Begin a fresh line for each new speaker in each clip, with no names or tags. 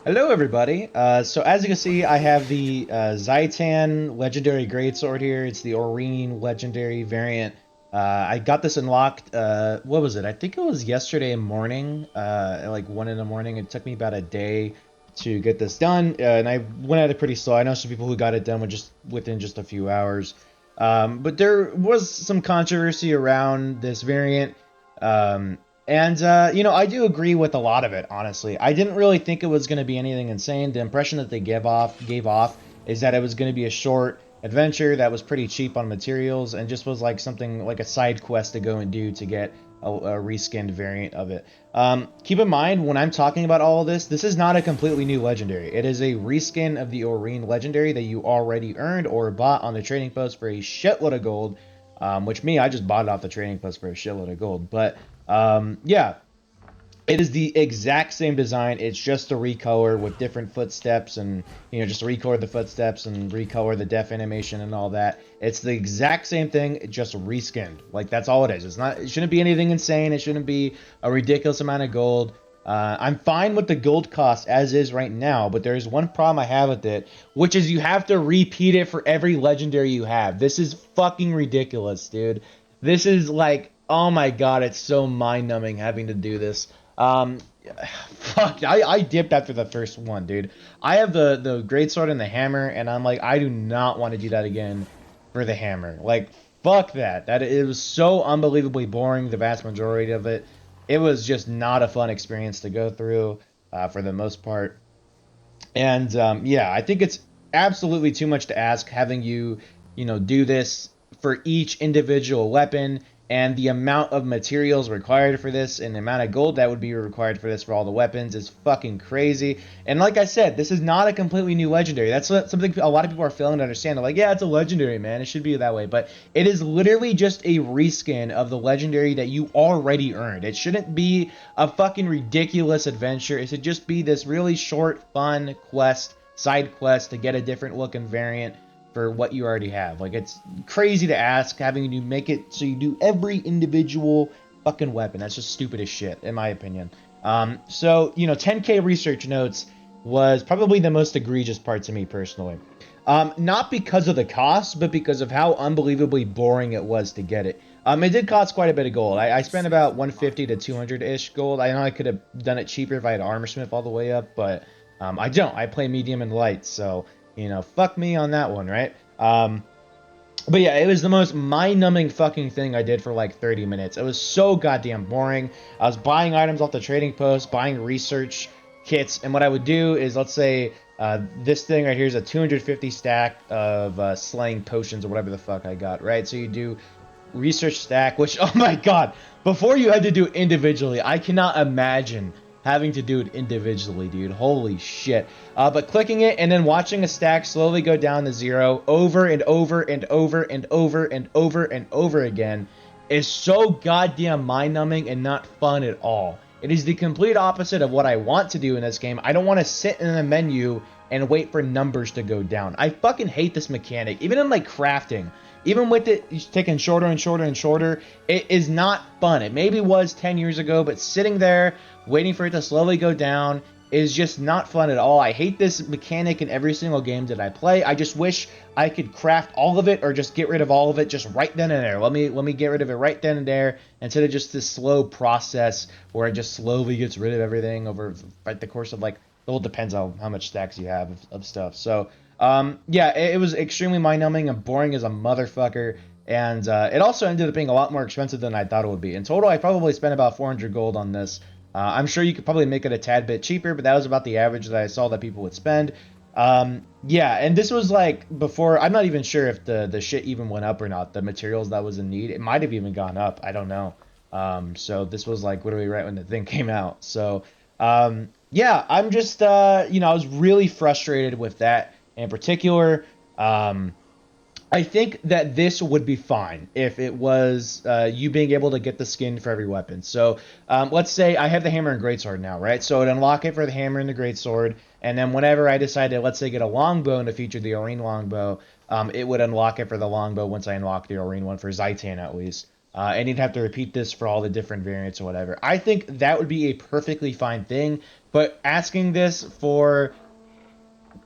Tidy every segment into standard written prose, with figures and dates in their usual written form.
Hello, everybody. So as you can see, I have the Zhaitan Legendary Greatsword here. It's the Orine Legendary variant. I got this unlocked, what was it? I think it was yesterday morning, at like 1 in the morning. It took me about a day to get this done, and I went at it pretty slow. I know some people who got it done within just a few hours. But there was some controversy around this variant. Um, I do agree with a lot of it, honestly. I didn't really think it was going to be anything insane. The impression that they gave off is that it was going to be a short adventure that was pretty cheap on materials and just was like something like a side quest to go and do to get a reskinned variant of it. Keep in mind, when I'm talking about all of this is not a completely new legendary. It is a reskin of the Orine legendary that you already earned or bought on the trading post for a shitload of gold. I just bought it off the trading post for a shitload of gold. But yeah, it is the exact same design. It's just a recolor with different footsteps and, just recolor the footsteps and recolor the death animation and all that. It's the exact same thing, just reskinned. Like, that's all it is. It shouldn't be anything insane. It shouldn't be a ridiculous amount of gold. I'm fine with the gold cost as is right now, but there's one problem I have with it, which is you have to repeat it for every legendary you have. This is fucking ridiculous, dude. This is like, oh my god, it's so mind-numbing having to do this. Um, Fuck, I dipped after the first one, dude. I have the greatsword and the hammer, and I'm like, I do not want to do that again for the hammer. Like, fuck that. It was so unbelievably boring. The vast majority of it, it was just not a fun experience to go through, for the most part. And yeah, I think it's absolutely too much to ask having you do this for each individual weapon and the amount of materials required for this and the amount of gold that would be required for this for all the weapons is fucking crazy. And like I said, this is not a completely new legendary. That's something a lot of people are failing to understand. They're like, yeah, it's a legendary, man. It should be that way. But it is literally just a reskin of the legendary that you already earned. It shouldn't be a fucking ridiculous adventure. It should just be this really short, fun quest, side quest to get a different looking variant for what you already have. Like, it's crazy to ask having to make it so you do every individual fucking weapon. That's just stupid as shit, in my opinion. 10K research notes was probably the most egregious part to me personally. Not because of the cost, but because of how unbelievably boring it was to get it. It did cost quite a bit of gold. I spent about 150 to 200-ish gold. I know I could have done it cheaper if I had Armorsmith all the way up, but I don't. I play medium and light, so fuck me on that one, right? But yeah, it was the most mind-numbing fucking thing I did for like 30 minutes. It was so goddamn boring. I was buying items off the trading post, buying research kits, and what I would do is, let's say, this thing right here is a 250 stack of slaying potions or whatever the fuck I got, right? So you do research stack, which, oh my god, before you had to do it individually, I cannot imagine having to do it individually, dude. Holy shit. But clicking it and then watching a stack slowly go down to zero over and over and over and over and over and over again is so goddamn mind-numbing and not fun at all. It is the complete opposite of what I want to do in this game. I don't want to sit in the menu and wait for numbers to go down. I fucking hate this mechanic. Even in like crafting, even with it taking shorter and shorter and shorter, it is not fun. It maybe was 10 years ago, but sitting there waiting for it to slowly go down is just not fun at all. I hate this mechanic in every single game that I play. I just wish I could craft all of it or just get rid of all of it just right then and there. Let me get rid of it right then and there instead of just this slow process where it just slowly gets rid of everything over the course of like, it all depends on how much stacks you have of stuff. So yeah, it was extremely mind-numbing and boring as a motherfucker. And it also ended up being a lot more expensive than I thought it would be. In total, I probably spent about 400 gold on this. I'm sure you could probably make it a tad bit cheaper, but that was about the average that I saw that people would spend. Yeah, and this was like before. I'm not even sure if the shit even went up or not. The materials that was in need, it might have even gone up. I don't know. So this was like literally right when the thing came out. So yeah, I'm just I was really frustrated with that in particular. I think that this would be fine if it was you being able to get the skin for every weapon. So let's say I have the hammer and greatsword now, right? So I'd unlock it for the hammer and the greatsword, and then whenever I decide to, let's say, get a longbow and to feature the Orine longbow, it would unlock it for the longbow once I unlock the Orine one for Zhaitan at least. and you'd have to repeat this for all the different variants or whatever. I think that would be a perfectly fine thing, but asking this for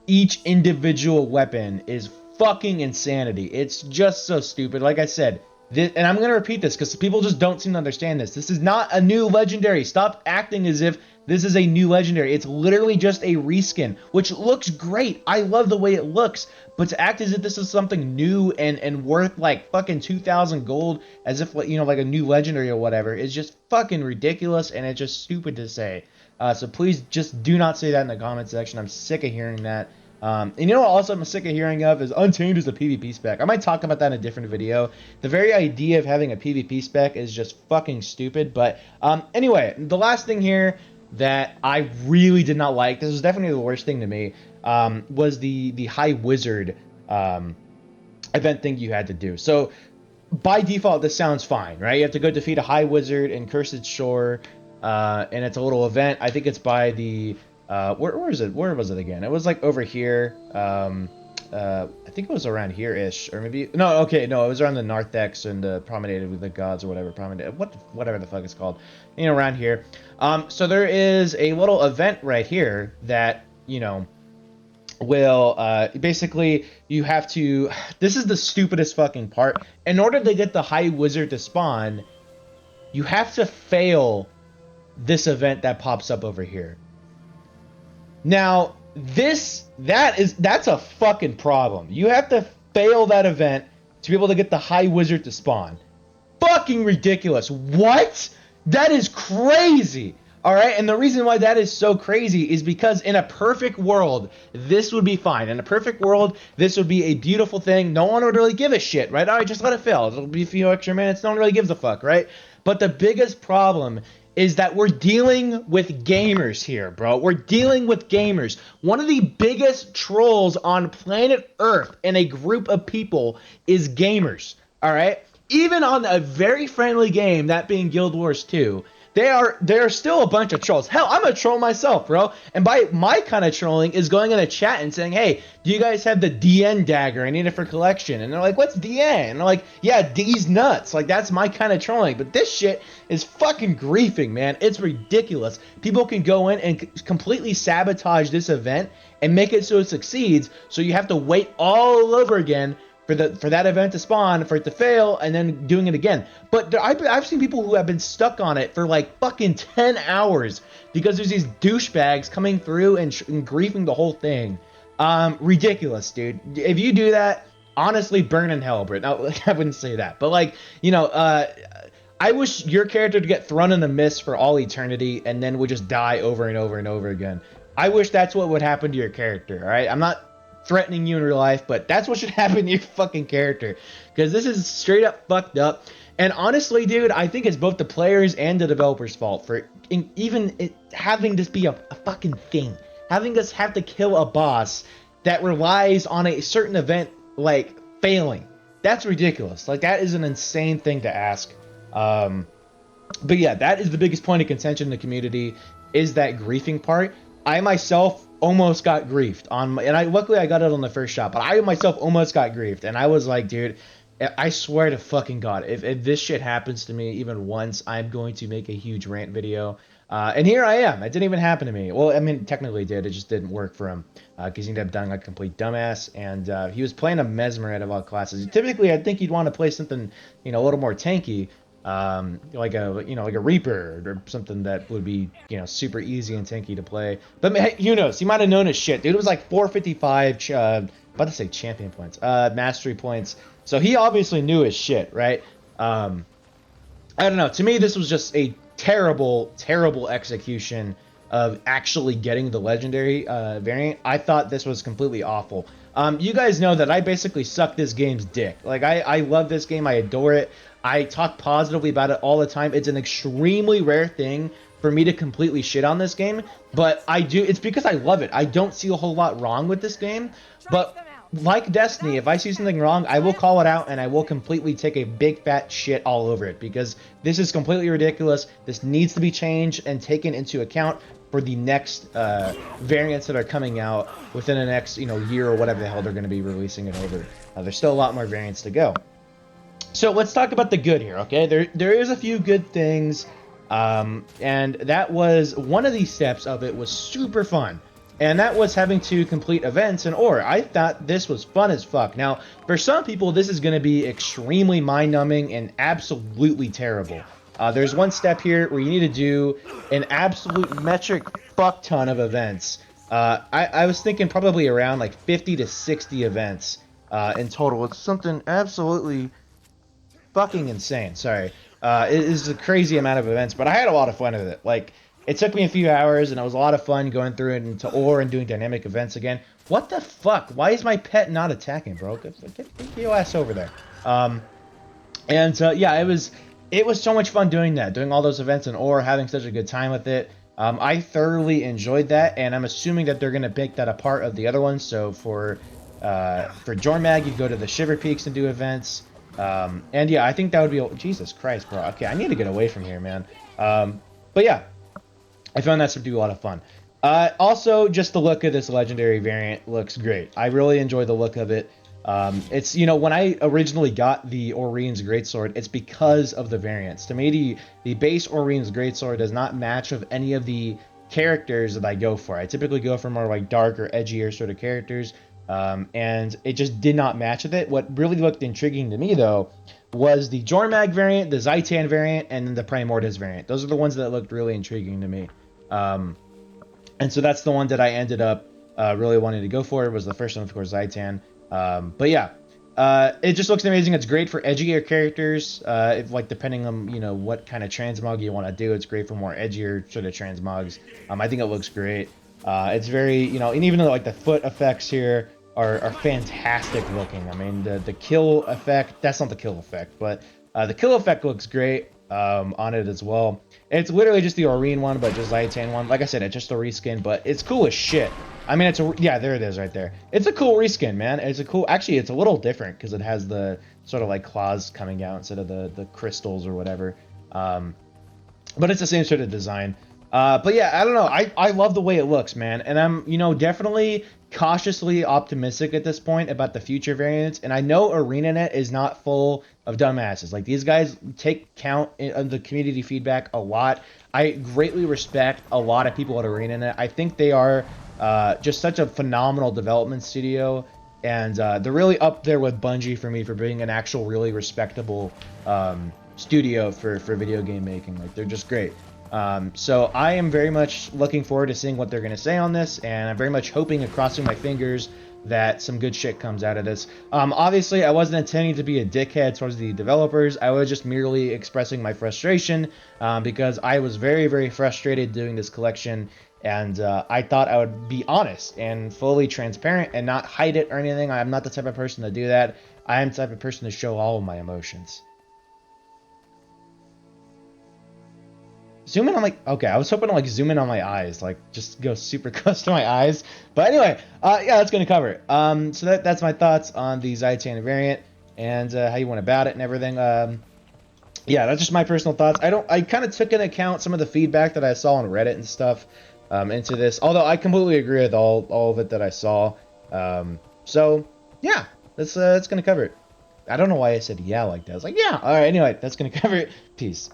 each individual weapon is fucking insanity. It's just so stupid. Like I said, this, and I'm going to repeat this because people just don't seem to understand this. This is not a new legendary. Stop acting as if this is a new legendary. It's literally just a reskin, which looks great. I love the way it looks. But to act as if this is something new and worth like fucking 2,000 gold, as if, you know, like a new legendary or whatever, is just fucking ridiculous, and it's just stupid to say. So please just do not say that in the comment section. I'm sick of hearing that. And you know what also I'm sick of hearing of is Untamed is a PvP spec. I might talk about that in a different video. The very idea of having a PvP spec is just fucking stupid. But anyway, the last thing here that I really did not like, this was definitely the worst thing to me, was the High Wizard event thing you had to do. So by default, this sounds fine, right? You have to go defeat a High Wizard in Cursed Shore, and it's a little event. I think it's by the where is it? Where was it again? It was like over here. I think it was around here-ish, or maybe no. Okay, no, it was around the Narthex and the Promenade of the Gods or whatever. Whatever the fuck it's called. You know, around here. So there is a little event right here that, you know, will basically you have to. This is the stupidest fucking part. In order to get the High Wizard to spawn, you have to fail this event that pops up over here. Now, that's a fucking problem. You have to fail that event to be able to get the High Wizard to spawn. Fucking ridiculous. What? That is crazy. All right, and the reason why that is so crazy is because in a perfect world, this would be fine. In a perfect world, this would be a beautiful thing. No one would really give a shit, right? All right, just let it fail. It'll be a few extra minutes. No one really gives a fuck, right? But the biggest problem is that we're dealing with gamers here, bro. We're dealing with gamers. One of the biggest trolls on planet Earth in a group of people is gamers, all right? Even on a very friendly game, that being Guild Wars 2, there are still a bunch of trolls. Hell, I'm a troll myself, bro. And by my kind of trolling is going in a chat and saying, hey, do you guys have the DN dagger? I need it for collection. And they're like, what's DN? And I'm like, yeah, D's nuts. Like, that's my kind of trolling. But this shit is fucking griefing, man. It's ridiculous. People can go in and completely sabotage this event and make it so it succeeds. So you have to wait all over again for that event to spawn, for it to fail, and then doing it again. But I've seen people who have been stuck on it for like fucking 10 hours because there's these douchebags coming through and griefing the whole thing. Ridiculous, dude. If you do that, honestly, burn in hell, Brit. No, I wouldn't say that, but like, you know, I wish your character to get thrown in the mist for all eternity and then would just die over and over and over again. I wish that's what would happen to your character, all right? I'm not threatening you in real life, but that's what should happen to your fucking character, because this is straight up fucked up. And honestly, dude, I think it's both the players and the developers' fault for having this be a fucking thing, having us have to kill a boss that relies on a certain event like failing. That's ridiculous. Like, that is an insane thing to ask. But yeah, that is the biggest point of contention in the community, is that griefing part. I myself almost got griefed luckily I got it on the first shot, but I myself almost got griefed, and I was like, dude, I swear to fucking God, if this shit happens to me even once, I'm going to make a huge rant video. And here I am. It didn't even happen to me. Well, I mean, technically it did. It just didn't work for him, because he ended up dying like a complete dumbass, and he was playing a Mesmer out of all classes. Typically, I think you'd want to play something, you know, a little more tanky, like a Reaper or something that would be, you know, super easy and tanky to play. But who knows? He might have known his shit, dude. It was like 455 about to say champion points, mastery points. So he obviously knew his shit, right? I don't know. To me, this was just a terrible execution of actually getting the legendary variant. I thought this was completely awful. You guys know that I basically suck this game's dick. Like, I love this game. I adore it. I talk positively about it all the time. It's an extremely rare thing for me to completely shit on this game, but I do. It's because I love it. I don't see a whole lot wrong with this game, but like Destiny, if I see something wrong, I will call it out, and I will completely take a big fat shit all over it, because this is completely ridiculous. This needs to be changed and taken into account for the next variants that are coming out within the next, you know, year or whatever the hell they're going to be releasing it over. There's still a lot more variants to go. So let's talk about the good here, okay? There is a few good things, and that was one of these steps of it was super fun, and that was having to complete events in Ore. I thought this was fun as fuck. Now, for some people, this is going to be extremely mind-numbing and absolutely terrible. There's one step here where you need to do an absolute metric fuck ton of events. I was thinking probably around like 50 to 60 events in total. It's something absolutely fucking insane. Sorry. It is a crazy amount of events, but I had a lot of fun with it. Like, it took me a few hours, and it was a lot of fun going through it into Ore and doing dynamic events again. What the fuck? Why is my pet not attacking, bro? Get your ass over there. Yeah, it was so much fun doing that, doing all those events in Ore, having such a good time with it. I thoroughly enjoyed that, and I'm assuming that they're gonna make that a part of the other ones. So for Jormag, you go to the Shiver Peaks and do events. And yeah, I think that would be... Jesus Christ, bro. Okay, I need to get away from here, man. But yeah, I found that to be a lot of fun. Also, just the look of this legendary variant looks great. I really enjoy the look of it. It's, you know, when I originally got the Orien's Greatsword, it's because of the variants. To me, the base Orien's Greatsword does not match with any of the characters that I go for. I typically go for more like darker, edgier sort of characters. And it just did not match with it. What really looked intriguing to me, though, was the Jormag variant, the Zhaitan variant, and then the Primordius variant. Those are the ones that looked really intriguing to me. And so that's the one that I ended up really wanting to go for. It was the first one, of course, Zhaitan. But yeah, it just looks amazing. It's great for edgier characters. If, like, depending on, you know, what kind of transmog you want to do, it's great for more edgier sort of transmogs. I think it looks great. It's very, you know, and even though, like, the foot effects here are fantastic looking. I mean, the kill effect, that's not the kill effect, but the kill effect looks great on it as well. It's literally just the Oreen one, but just Zhaitan one. Like I said, it's just a reskin, but it's cool as shit. I mean, yeah, there it is right there. It's a cool reskin, man. It's a cool, actually, it's a little different because it has the sort of like claws coming out instead of the crystals or whatever. But it's the same sort of design. But yeah, I don't know. I love the way it looks, man. And I'm, you know, definitely cautiously optimistic at this point about the future variants. And I know ArenaNet is not full of dumbasses. Like, these guys take count of the community feedback a lot. I greatly respect a lot of people at ArenaNet. I think they are just such a phenomenal development studio. And they're really up there with Bungie for me for being an actual really respectable studio for video game making. Like, they're just great. So I am very much looking forward to seeing what they're going to say on this, and I'm very much hoping and crossing my fingers that some good shit comes out of this. Obviously, I wasn't intending to be a dickhead towards the developers. I was just merely expressing my frustration because I was very, very frustrated doing this collection, and I thought I would be honest and fully transparent and not hide it or anything. I'm not the type of person to do that. I am the type of person to show all of my emotions. Zoom in on, like, okay, I was hoping to, like, zoom in on my eyes, like, just go super close to my eyes. But anyway, yeah, that's going to cover it. So that's my thoughts on the Zhaitan variant and how you went about it and everything. Yeah, that's just my personal thoughts. I kind of took into account some of the feedback that I saw on Reddit and stuff into this, although I completely agree with all of it that I saw. So yeah, that's going to cover it. I don't know why I said yeah like that. I was like, yeah, all right, anyway, that's going to cover it. Peace.